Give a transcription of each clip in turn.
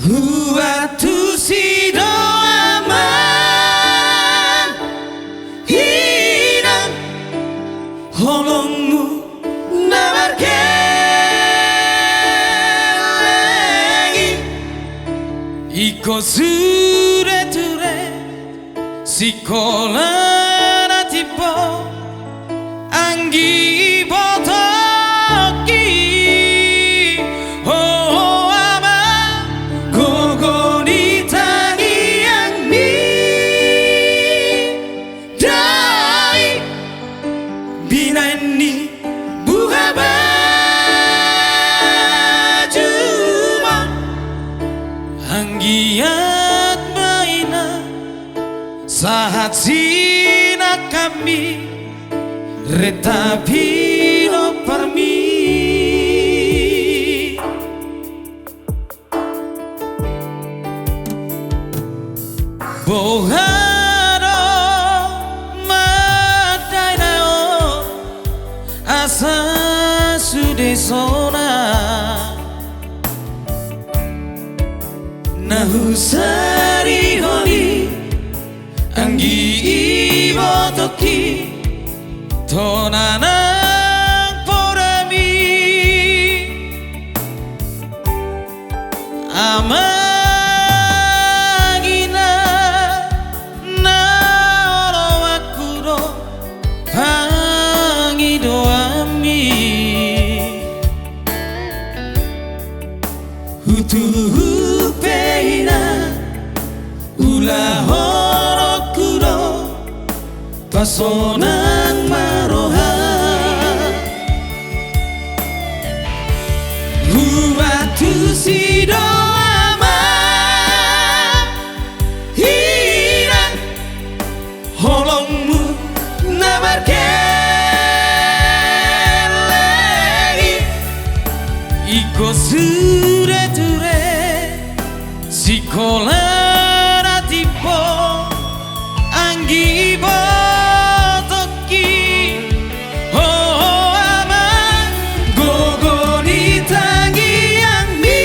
Waktu si doaman hilang holongmu namarkelegi iko sure-ture sekolah natipo anggi botoki oh ama gogo ni tangi yang mi dai binani buka baju anggiat maina saat sina kami retapino parmi boharo madainao asa sudesona nahusari honi anggi ibotoki tonanang porami amagina na oro wakuro pangido ami hutu hupeina ula horo kuro pasonang maroha waktu si doama hilang holongmu namarkelegi iko sure-ture sekolah natipo anggi botoki oh ama gogo ni tangi yang mi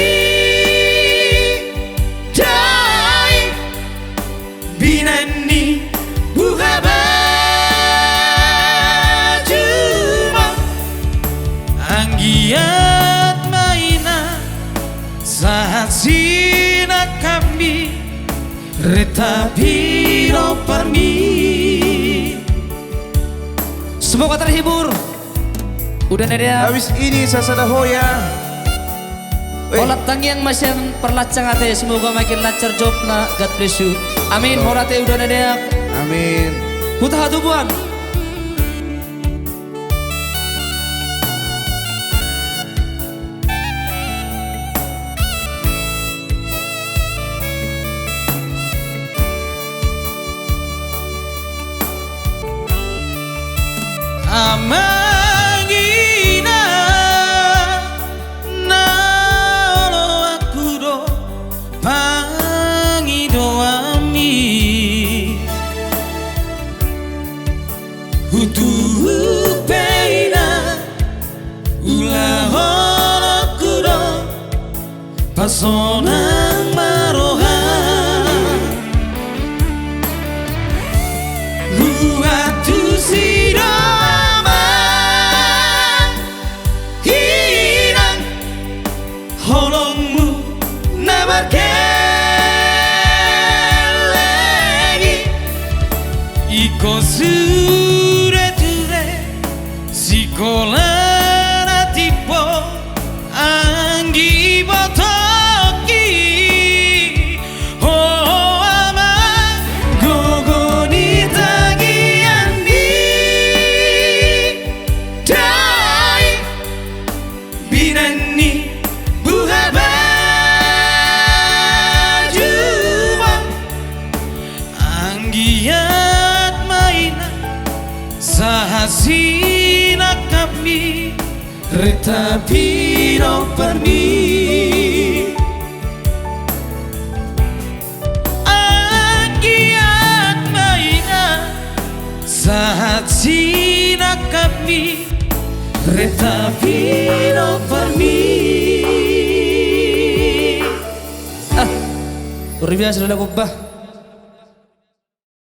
dai binani buka baju anggiat maina saat sina kami retapino parmi. Semoga terhibur. Udah ada Habis ini sasada hoya. olat tangiang masih perlacang ate semoga makin lancar jobna. God bless you. Amin. Morate udah ada. Amin. Hutah tubuhan. Amagina na olo akuro pangido ami hutu peina ula olo kuro pasonang maroha waktu si holongmu namarkelegi iko sure-ture sekolah natipo anggi botoki oh ama gogo ni tangi yang mi dai binani buka baju anggiat maina sahasina kami retapino parmi anggiat maina sahasina kami retapino parmi. Luar biasa sudah kubah.